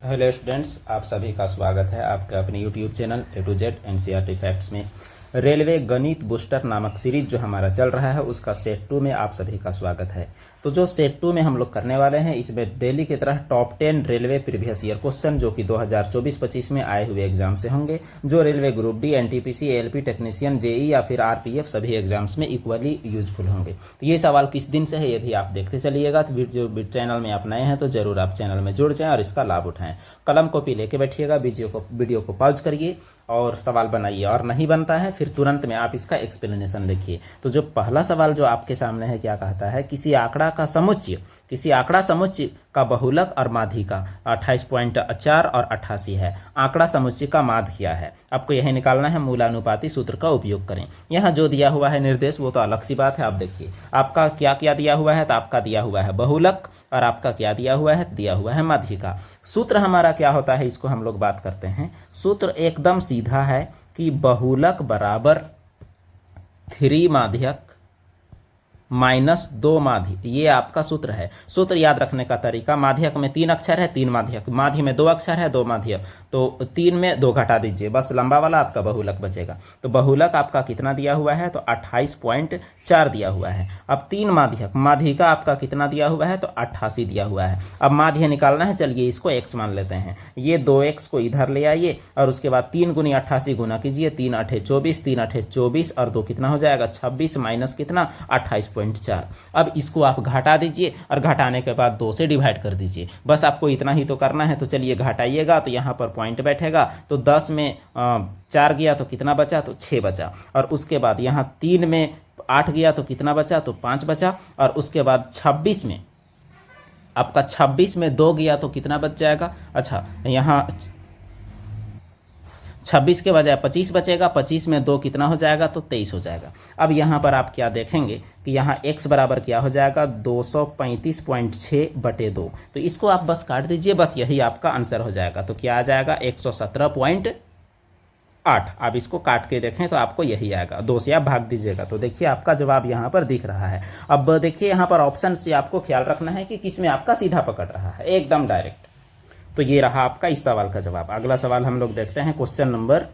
Hello students, आप सभी का स्वागत है आपके अपने YouTube channel A to Z NCERT facts में। रेलवे गणित बूस्टर नामक सीरीज जो हमारा चल रहा है उसका सेट 2 में आप सभी का स्वागत है। तो जो सेट 2 में हम लोग करने वाले हैं इसमें डेली की तरह top 10 railway previous year question जो कि 2024-25 में आए हुए एग्जाम से होंगे, जो railway group D, NTPC, ALP technician, JE या फिर आरपीएफ सभी एग्जाम्स में इक्वली यूजफुल होंगे। तो ये सवाल किस दिन से है ये भी आप देखते चलिएगा। तो जो चैनल में आप नए हैं तो जरूर आप चैनल में जुड़ जाएं और इसका लाभ उठाएं। कलम कॉपी लेके बैठिएगा, वीडियो को पॉज करिए और सवाल बनाइए, और नहीं बनता है फिर तुरंत में आप इसका एक्सप्लेनेशन देखिए। तो जो पहला सवाल जो आपके सामने है क्या कहता है, किसी आंकड़ा समुच्चय का बहुलक और माध्य का 28.4 और 88 है। आंकड़ा समुच्चय का माध्य क्या है, आपको यही निकालना है। मूलानुपाती सूत्र का उपयोग करें। यहाँ जो दिया हुआ है निर्देश वो तो अलग सी बात है। आप देखिए आपका क्या क्या दिया हुआ है, तो आपका दिया हुआ है बहुलक और आपका क्या दिया हुआ है माध्य का। सूत्र हमारा क्या होता है इसको हम लोग बात करते हैं। सूत्र एकदम सीधा है कि बहुलक बराबर 3 माध्यक माइनस 2 माध्य, ये आपका सूत्र है। सूत्र याद रखने का तरीका, माध्यक में 3 अक्षर है, 3 माध्यक, माध्य में 2 अक्षर है, 2 माध्य, तो 3 में 2 घटा दीजिए, बस लंबा वाला आपका बहुलक बचेगा। तो बहुलक आपका कितना दिया हुआ है, तो 28.4 दिया हुआ है। अब 3 माध्यक, माध्य का आपका कितना दिया हुआ है, तो 88 दिया हुआ है। अब माध्य निकालना है, चलिए इसको x मान लेते हैं। ये 2x को इधर ले आइए और उसके बाद 3 गुनी 88 गुना कीजिए, 3 8 24, 3 8 24 और 2 कितना हो जाएगा 26 माइनस कितना 28.4। अब इसको आप घटा दीजिए और घटाने के बाद 2 से डिवाइड कर दीजिए, बस आपको इतना ही तो करना है। तो चलिए घटाइएगा तो यहाँ पर पॉइंट बैठेगा, तो 10 में 4 गया तो कितना बचा, तो 6 बचा। और उसके बाद यहाँ 3 में 8 गया तो कितना बचा, तो 5 बचा। और उसके बाद 26 में आपका 26 में 2 गया तो कितना बच जाएगा, अच्छा यहाँ 26 के बजाय 25 बचेगा, 25 में 2 कितना हो जाएगा, तो 23 हो जाएगा। अब यहाँ पर आप क्या देखेंगे कि यहाँ x बराबर क्या हो जाएगा 235.6/2, तो इसको आप बस काट दीजिए, बस यही आपका आंसर हो जाएगा। तो क्या आ जाएगा 117.8। आप इसको काट के देखें तो आपको यही आएगा, 2 से आप भाग दीजिएगा तो देखिए आपका जवाब यहाँ पर दिख रहा है। अब देखिए यहाँ पर ऑप्शन से आपको ख्याल रखना है कि किस में आपका सीधा पकड़ रहा है, एकदम डायरेक्ट। तो ये रहा आपका इस सवाल का जवाब। अगला सवाल हम लोग देखते हैं, क्वेश्चन नंबर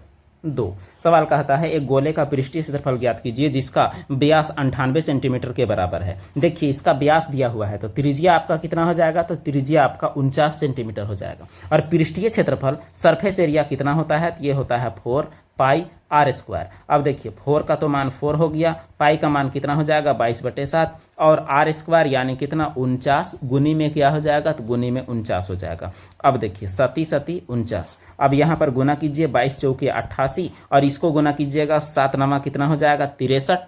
2। सवाल कहता है एक गोले का पृष्ठीय क्षेत्रफल ज्ञात कीजिए जिसका व्यास 98 सेंटीमीटर के बराबर है। देखिए इसका व्यास दिया हुआ है तो त्रिज्या आपका कितना हो जाएगा, तो त्रिज्या आपका 49 सेंटीमीटर हो जाएगा। और पृष्ठीय क्षेत्रफल सरफेस एरिया कितना होता है, तो ये होता है 4 पाई आर स्क्वायर। अब देखिए 4 का तो मान 4 हो गया, पाई का मान कितना हो जाएगा 22/7, और आर स्क्वायर यानी कितना 49, गुनी में क्या हो जाएगा, तो गुनी में 49 हो जाएगा। अब देखिए 7 7 49, अब यहाँ पर गुना कीजिए 22 चौके 88 और इसको गुना कीजिएगा 7 नमा कितना हो जाएगा 63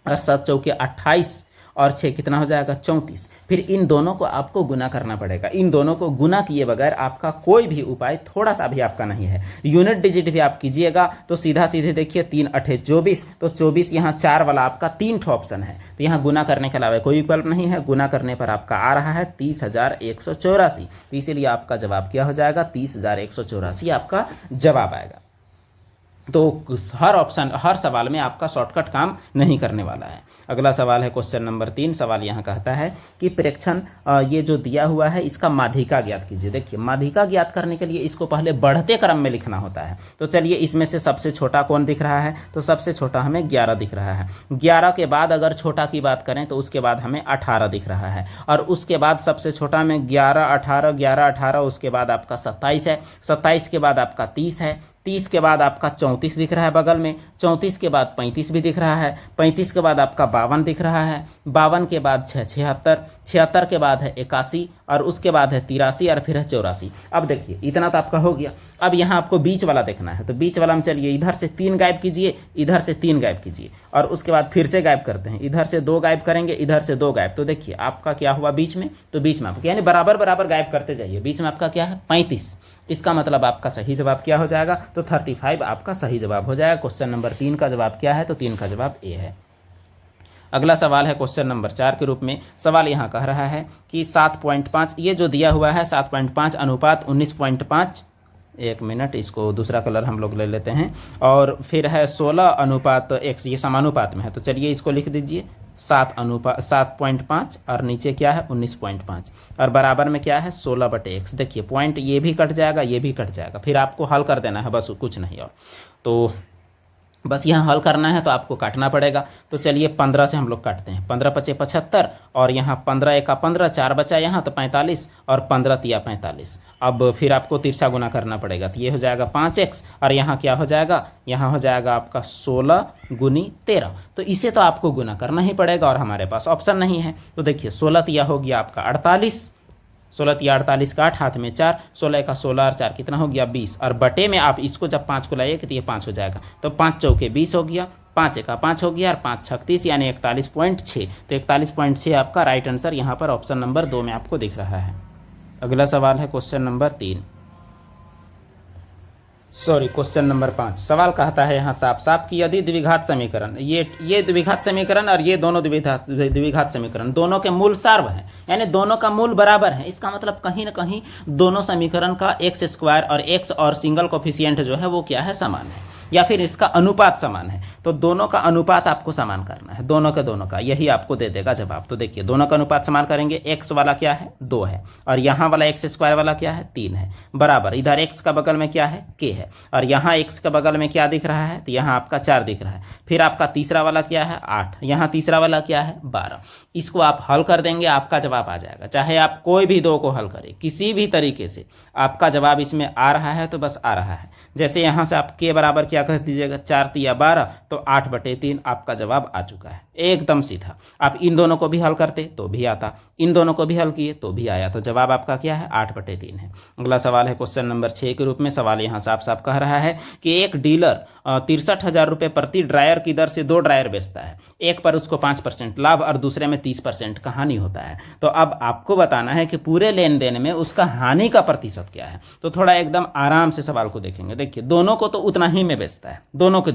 और 7 चौके 28 और 6 कितना हो जाएगा 34। फिर इन दोनों को आपको गुना करना पड़ेगा। इन दोनों को गुना किए बगैर आपका कोई भी उपाय थोड़ा सा भी आपका नहीं है। यूनिट डिजिट भी आप कीजिएगा तो सीधा सीधे देखिए 3 8 24, तो 24 यहाँ 4 वाला आपका 3 ठो ऑप्शन है, तो यहाँ गुना करने के अलावा कोई विकल्प नहीं है। गुना करने पर आपका आ रहा है 30,184, तो इसीलिए आपका जवाब क्या हो जाएगा 30,184 आपका जवाब आएगा। तो हर सवाल में आपका शॉर्टकट काम नहीं करने वाला है। अगला सवाल है क्वेश्चन नंबर 3। सवाल यहाँ कहता है कि प्रेक्षण ये जो दिया हुआ है इसका माध्यिका ज्ञात कीजिए। देखिए माध्यिका ज्ञात करने के लिए इसको पहले बढ़ते क्रम में लिखना होता है। तो चलिए इसमें से सबसे छोटा कौन दिख रहा है, तो सबसे छोटा हमें 11 दिख रहा है। 11 के बाद अगर छोटा की बात करें तो उसके बाद हमें 18 दिख रहा है, और उसके बाद सबसे छोटा में 11 18 11 18, उसके बाद आपका 27 है, 27 के बाद आपका 30 है, 30 के बाद आपका 34 दिख रहा है बगल में, 34 के बाद 35 भी दिख रहा है, 35 के बाद आपका 52 दिख रहा है, 52 के बाद 76, 76 के बाद है 81 और उसके बाद है 83 और फिर है 84। अब देखिए इतना तो आपका हो गया। अब यहाँ आपको बीच वाला देखना है, तो बीच वाला में चलिए इधर से 3 गायब कीजिए, इधर से 3 गायब कीजिए और उसके बाद फिर से गायब करते हैं, इधर से 2 गायब करेंगे, इधर से 2 गायब। तो देखिए आपका क्या हुआ बीच में, तो बीच में आपका यानी बराबर बराबर गायब करते जाइए। बीच में आपका क्या है 35, इसका मतलब आपका सही जवाब क्या हो जाएगा, तो 35 आपका सही जवाब हो जाएगा। क्वेश्चन नंबर 3 का जवाब क्या है, तो 3 का जवाब ए है। अगला सवाल है क्वेश्चन नंबर 4 के रूप में। सवाल यहाँ कह रहा है कि 7.5, ये जो दिया हुआ है 7.5 अनुपात 19.5, 1 मिनट इसको दूसरा कलर हम लोग ले लेते हैं, और फिर है 16 अनुपात x, ये समानुपात में है, तो चलिए इसको लिख दीजिए 7.5 और नीचे क्या है 19.5 और बराबर में क्या है 16/x। देखिए पॉइंट ये भी कट जाएगा, ये भी कट जाएगा, फिर आपको हल कर देना है बस, कुछ नहीं और। तो बस यहाँ हल करना है तो आपको काटना पड़ेगा। तो चलिए 15 से हम लोग काटते हैं। 15 पचे 75 और यहाँ 15 एका 15, 4 बचा यहाँ तो 45 और 15 तिया 45। अब फिर आपको तिरछा गुना करना पड़ेगा तो ये हो जाएगा 5x और यहाँ क्या हो जाएगा, यहाँ हो जाएगा आपका 16 गुनी 13। तो इसे तो आपको गुना करना ही पड़ेगा और हमारे पास ऑप्शन नहीं है। तो देखिए 16 तिया हो गया आपका 48, 16 तिया 48 का 8, हाथ में 4, 16 का 16 और 4 कितना हो गया 20 और बटे में आप इसको जब 5 को लाइए तो ये 5 हो जाएगा। तो 5 चौके 20 हो गया, 5 एका 5 हो गया और 5 36 यानी 41.6। तो 41.6 आपका राइट आंसर यहाँ पर ऑप्शन नंबर 2 में आपको दिख रहा है। अगला सवाल है क्वेश्चन नंबर 5। सवाल कहता है यहाँ साफ साफ कि यदि द्विघात समीकरण, ये द्विघात समीकरण और ये दोनों द्विघात समीकरण दोनों के मूल सार्व हैं, यानी दोनों का मूल बराबर है। इसका मतलब कहीं ना कहीं दोनों समीकरण का एक्स स्क्वायर और एक्स और सिंगल कोफिशिएंट जो है वो क्या है, समान है, या फिर इसका अनुपात समान है। तो दोनों का अनुपात आपको समान करना है, दोनों का, यही आपको दे देगा जवाब। तो देखिए दोनों का अनुपात समान करेंगे, x वाला क्या है 2 है और यहाँ वाला एक्स स्क्वायर वाला क्या है 3 है, बराबर इधर x का बगल में क्या है k है और यहाँ x का बगल में क्या दिख रहा है, तो यहाँ आपका 4 दिख रहा है। फिर आपका तीसरा वाला क्या है 8, यहाँ तीसरा वाला क्या है 12। इसको आप हल कर देंगे, आपका जवाब आ जाएगा। चाहे आप कोई भी दो को हल करें, किसी भी तरीके से आपका जवाब इसमें आ रहा है तो बस आ रहा है। जैसे यहाँ से आप के बराबर क्या कह दीजिएगा 4 तिया 12 तो 8/3 आपका जवाब आ चुका है, एकदम सीधा। आप इन दोनों को भी हल करते तो भी आता, इन दोनों को भी हल किए तो भी आया। तो जवाब आपका क्या है 8/3 है। अगला सवाल है क्वेश्चन नंबर 6 के रूप में। सवाल यहाँ साफ साफ कह रहा है कि एक डीलर 63,000 रुपये प्रति ड्रायर की दर से 2 ड्रायर बेचता है, एक पर उसको 5% लाभ और दूसरे में 30% का हानि होता है। तो अब आपको बताना है कि पूरे लेन देन में उसका हानि का प्रतिशत क्या है। तो थोड़ा एकदम आराम से सवाल को देखेंगे। देखिए दोनों को तो उतना ही में बेचता है, दोनों को।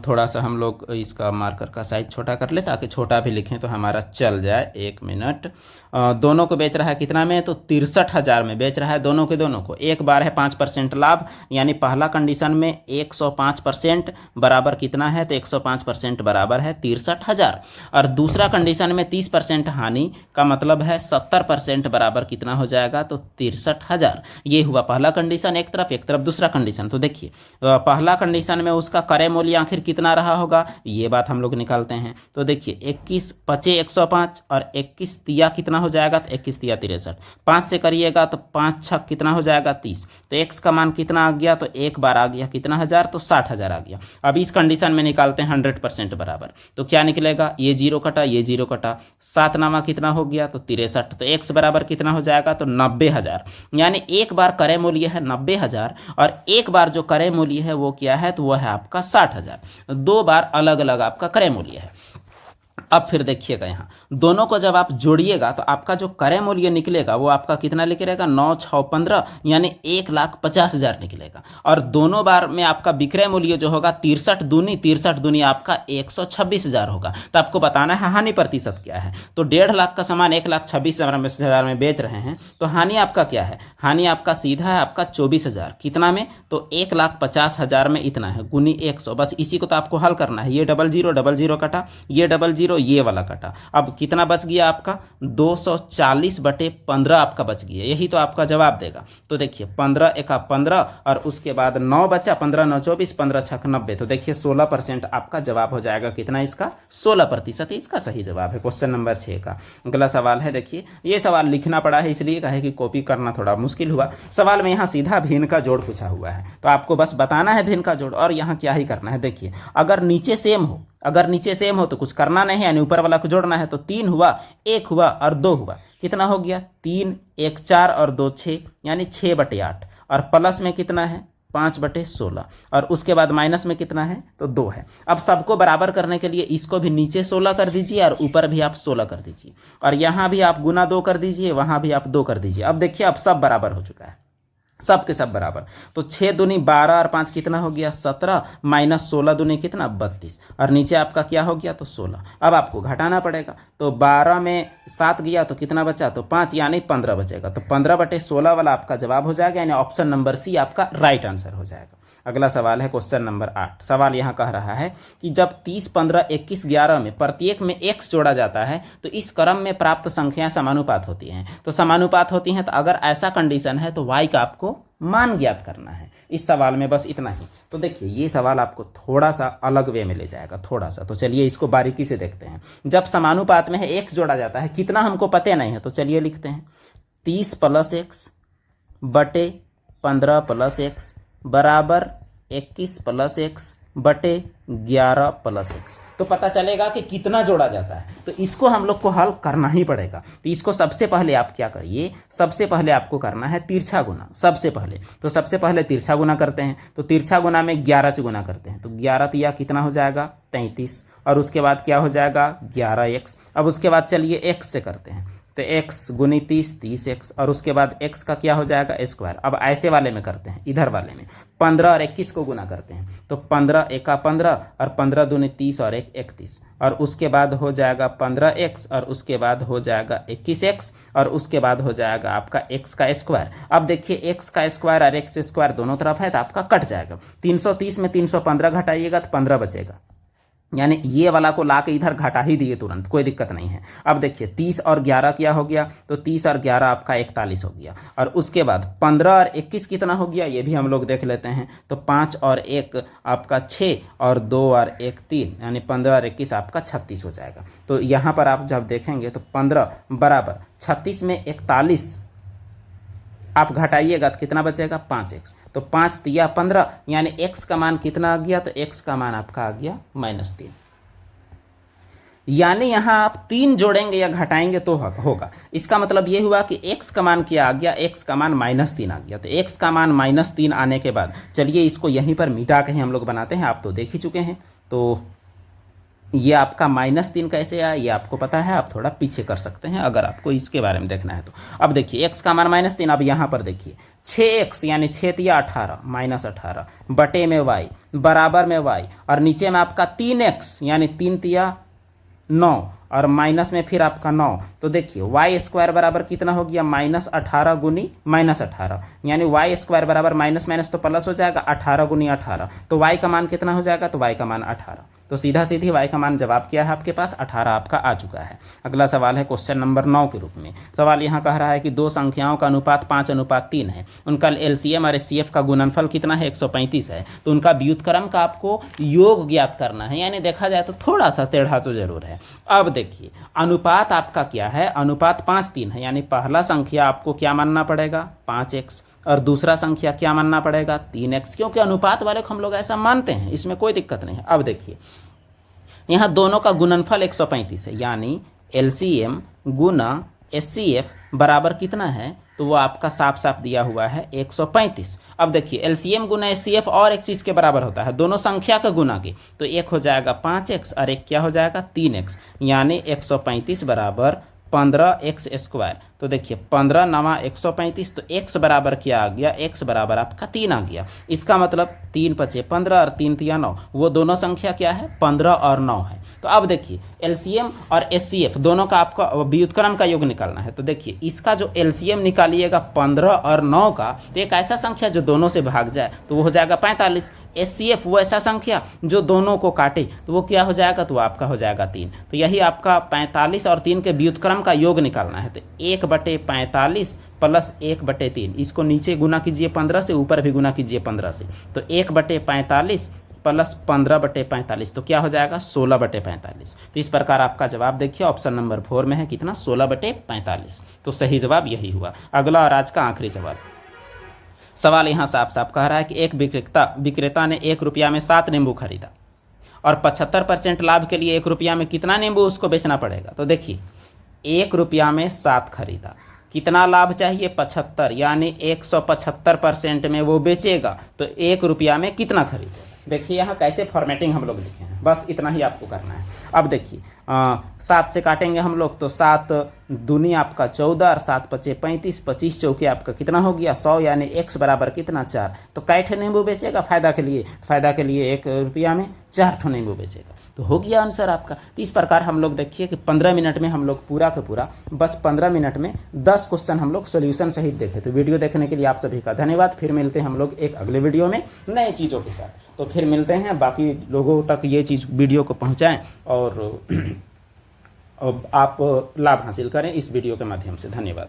थोड़ा सा हम लोग इसका मार्कर का साइज छोटा कर ले ताकि छोटा भी लिखें तो हमारा चल जाए। 1 मिनट। दोनों को बेच रहा है कितना में, तो 63,000 में बेच रहा है दोनों को। एक बार है 5% लाभ, यानी पहला कंडीशन में 105% बराबर कितना है, तो 105% बराबर है 63,000 और दूसरा कंडीशन में 30% हानि का मतलब है 70% बराबर कितना हो जाएगा, तो 63,000। ये हुआ पहला कंडीशन एक तरफ दूसरा कंडीशन। तो देखिए पहला कंडीशन में उसका क्रय मूल्य आखिर कितना रहा होगा, ये बात हम लोग निकालते हैं। तो देखिए 21 पचे 105 और 21 तिया कितना हो जाएगा, तो 21 तिया 63। 5 से करिएगा तो 5 छक कितना हो जाएगा 30। तो x का मान कितना आ गया, तो एक बार आ गया कितना हजार, तो 60,000 आ गया। अब इस कंडीशन में निकालते हैं 100% बराबर, तो क्या निकलेगा, ये जीरो कटा ये जीरो कटा, 7 नामा कितना हो गया, तो 63। तो x बराबर कितना हो जाएगा, तो 90,000। यानी एक बार क्रय मूल्य है 90,000 और एक बार जो क्रय मूल्य है वो क्या है, तो वो है आपका 60,000। 2 बार अलग अलग आपका क्रय मूल्य है। अब फिर देखिएगा यहाँ दोनों को जब आप जोड़िएगा तो आपका जो क्रय मूल्य निकलेगा वो आपका कितना निकलेगा, 9 6 15 यानी 1,50,000 निकलेगा। और दोनों बार में आपका विक्रय मूल्य जो होगा 63 दूनी आपका 126,000 होगा। तो आपको बताना है हानि प्रतिशत क्या है। तो 1.5 लाख का सामान 1,26,000 में बेच रहे हैं, तो हानि आपका क्या है, हानि आपका सीधा है आपका 24,000 कितना में, तो 1,50,000 में इतना है गुनी 100। बस इसी को तो आपको हल करना है। ये 00 कटा, ये 00 ये वाला कटा, अब कितना बच गया आपका 240/15 आपका बच गया। यही तो आपका जवाब देगा। तो देखिए 15 एका 15 और उसके बाद 9 बचा, 15 9 24, 15 6 90। तो देखिए 16% आपका जवाब हो जाएगा कितना, इसका 16% इसका सही जवाब है क्वेश्चन नंबर 6 का। अगला सवाल है, देखिए ये सवाल लिखना पड़ा है इसलिए कहे कि कॉपी करना थोड़ा मुश्किल हुआ। सवाल में यहाँ सीधा भिन्न का जोड़ पूछा हुआ है, तो आपको बस बताना है भिन्न का जोड़ और यहाँ क्या ही करना है। देखिए अगर नीचे सेम हो तो कुछ करना नहीं है, यानी ऊपर वाला को जोड़ना है। तो 3 हुआ, 1 हुआ और 2 हुआ, कितना हो गया 3 1 4 और 2 6 यानी 6/8 और प्लस में कितना है 5/16 और उसके बाद माइनस में कितना है, तो 2 है। अब सबको बराबर करने के लिए इसको भी नीचे 16 कर दीजिए और ऊपर भी आप 16 कर दीजिए और यहाँ भी आप गुना 2 कर दीजिए, वहाँ भी आप 2 कर दीजिए। अब देखिए अब सब बराबर हो चुका है, सब के सब बराबर। तो 6 दूनी 12 और 5 कितना हो गया 17 माइनस 16 दूनी कितना 32 और नीचे आपका क्या हो गया, तो 16। अब आपको घटाना पड़ेगा, तो 12 में 7 गया तो कितना बचा, तो 5 यानी 15 बचेगा। तो 15/16 वाला आपका जवाब हो जाएगा, यानी ऑप्शन नंबर सी आपका राइट आंसर हो जाएगा। अगला सवाल है क्वेश्चन नंबर 8। सवाल यहाँ कह रहा है कि जब 30, 15, 21, 11 में प्रत्येक में x जोड़ा जाता है तो इस क्रम में प्राप्त संख्याएं समानुपात होती हैं। तो समानुपात होती हैं, तो अगर ऐसा कंडीशन है तो y का आपको मान ज्ञात करना है। इस सवाल में बस इतना ही। तो देखिए ये सवाल आपको थोड़ा सा अलग वे में ले जाएगा, थोड़ा सा। तो चलिए इसको बारीकी से देखते हैं। जब समानुपात में है x जोड़ा जाता है, कितना हमको पता नहीं है, तो चलिए लिखते हैं 30 + x बटे 15 + x बराबर 21 + x बटे 11 + x। तो पता चलेगा कि कितना जोड़ा जाता है। तो इसको हम लोग को हल करना ही पड़ेगा। तो इसको सबसे पहले आप क्या करिए, सबसे पहले आपको करना है तिरछा गुना। सबसे पहले तो सबसे पहले तिरछा गुना करते हैं। तो तिरछा गुना में 11 से गुना करते हैं। तो 11 तिया कितना हो जाएगा 33, और उसके बाद क्या हो जाएगा 11x। अब उसके बाद चलिए x से करते हैं। तो x गुनी 30, 30x, और उसके बाद x का क्या हो जाएगा स्क्वायर। अब ऐसे वाले में करते हैं, इधर वाले में 15 और 21 को गुना करते हैं। तो 15 एका 15 और 15 दूनी 30 और 1 31, और उसके बाद हो जाएगा 15x, और उसके बाद हो जाएगा 21x, और उसके बाद हो जाएगा आपका x का स्क्वायर। अब देखिए x का स्क्वायर और x स्क्वायर दोनों तरफ है तो आपका कट जाएगा। 330 में 315 घटाइएगा तो 15 बचेगा, यानी ये वाला को ला के इधर घटा ही दिए तुरंत, कोई दिक्कत नहीं है। अब देखिए 30 और 11 क्या हो गया, तो 30 और 11 आपका 41 हो गया। और उसके बाद 15 और 21 कितना हो गया, ये भी हम लोग देख लेते हैं। तो 5 और 1 आपका 6, और 2 और 1 3, यानी 15 और 21 आपका 36 हो जाएगा। तो यहाँ पर आप जब देखेंगे तो 15 बराबर 36 में 41 आप घटाइएगा तो कितना बचेगा 5x। तो 5 तिया 15, यानी x का मान कितना आ गया, तो x का मान आपका आ गया -3। यानी यहां आप 3 जोड़ेंगे या घटाएंगे तो होगा। इसका मतलब ये हुआ कि x का मान क्या आ गया, x का मान -3 आ गया। तो x का मान -3 आने के बाद चलिए इसको यहीं पर मिटा के हम लोग बनाते हैं। आप तो देख ही चुके हैं। तो ये आपका -3 कैसे आया ये आपको पता है, आप थोड़ा पीछे कर सकते हैं अगर आपको इसके बारे में देखना है तो। अब देखिए x का मान -3। अब यहाँ पर देखिए 6x यानी 6 तिया 18 -18 बटे में y बराबर में y, और नीचे में आपका 3x यानी 3 तिया 9, और माइनस में फिर आपका 9। तो देखिए वाई स्क्वायर बराबर कितना हो गया -18 गुनी -18, यानी वाई स्क्वायर बराबर माइनस माइनस तो प्लस हो जाएगा 18 गुनी 18। तो वाई का मान कितना हो जाएगा, तो वाई का मान 18। तो सीधा सीधी वाई का मान जवाब क्या है आपके पास 18 आपका आ चुका है। अगला सवाल है क्वेश्चन नंबर 9 के रूप में। सवाल यहाँ कह रहा है कि दो संख्याओं का अनुपात 5:3 है। उनका एलसीएम और एचसीएफ का गुणनफल कितना है 135 है। तो उनका व्युत्क्रम का आपको योग ज्ञात करना है, यानी देखा जाए तो थोड़ा सा टेढ़ा तो जरूर है। अब देखिए अनुपात आपका क्या है, अनुपात 5:3 है, यानी पहला संख्या आपको क्या मानना पड़ेगा 5x, और दूसरा संख्या क्या मानना पड़ेगा 3x, क्योंकि अनुपात वाले को हम लोग ऐसा मानते हैं, इसमें कोई दिक्कत नहीं है। अब देखिए यहाँ दोनों का गुणनफल 135 है, यानी LCM गुना HCF बराबर कितना है, तो वो आपका साफ साफ दिया हुआ है 135। अब देखिए LCM गुना HCF और एक चीज़ के बराबर होता है, दोनों संख्या का गुना के। तो एक हो जाएगा 5x और एक क्या हो जाएगा 3x, यानी 135 बराबर 15x स्क्वायर। तो देखिए 15 नवा 135, तो x बराबर क्या आ गया, x बराबर आपका 3 आ गया। इसका मतलब 3 पचे 15 और 3 तिया 9, वो दोनों संख्या क्या है 15 और 9 है। तो अब देखिए LCM और HCF दोनों का आपका व्युत्क्रम का योग निकालना है। तो देखिए इसका जो LCM निकालिएगा 15 और 9 का, तो एक ऐसा संख्या जो दोनों से भाग जाए तो वो हो जाएगा 45। HCF वो ऐसा संख्या जो दोनों को काटे तो वो क्या हो जाएगा, तो वो आपका हो जाएगा 3। तो यही आपका 45 और 3 के व्युत्क्रम का योग निकालना है। तो 1/45 प्लस 1/3, इसको नीचे गुना कीजिए 15 से, ऊपर भी गुना कीजिए 15 से। तो 1/45 प्लस 15/45, तो क्या हो जाएगा 16/45। तो इस प्रकार आपका जवाब देखिए ऑप्शन नंबर 4 में है कितना 16/45। तो सही जवाब यही हुआ। अगला और आज का आखिरी सवाल। सवाल यहाँ साफ साफ कह रहा है कि एक विक्रेता ने 1 रुपया में 7 नींबू खरीदा और 75% लाभ के लिए 1 रुपया में कितना नींबू उसको बेचना पड़ेगा। तो देखिए 1 रुपया में 7 खरीदा, कितना लाभ चाहिए 75, यानी 175% में वो बेचेगा, तो 1 रुपया में कितना खरीदेगा। देखिए यहाँ कैसे फॉर्मेटिंग हम लोग लिखे हैं, बस इतना ही आपको करना है। अब देखिए 7 से काटेंगे हम लोग तो 7 दूनी आपका 14 और 7 पचे 35, 25 चौके आपका कितना हो गया 100, यानी x बराबर कितना 4। तो कै ठे नींबू बेचेगा फायदा के लिए? फायदा के लिए 1 रुपया में 4 ठो नींबू बेचेगा। तो हो गया आंसर आपका। तो इस प्रकार हम लोग देखिए कि 15 मिनट में हम लोग पूरा का पूरा बस 15 मिनट में 10 क्वेश्चन हम लोग सोल्यूशन सहित देखे। तो वीडियो देखने के लिए आप सभी का धन्यवाद। फिर मिलते हैं हम लोग एक अगले वीडियो में नए चीज़ों के साथ। तो फिर मिलते हैं, बाकी लोगों तक ये चीज़ वीडियो को पहुँचाएँ और आप लाभ हासिल करें इस वीडियो के माध्यम से। धन्यवाद।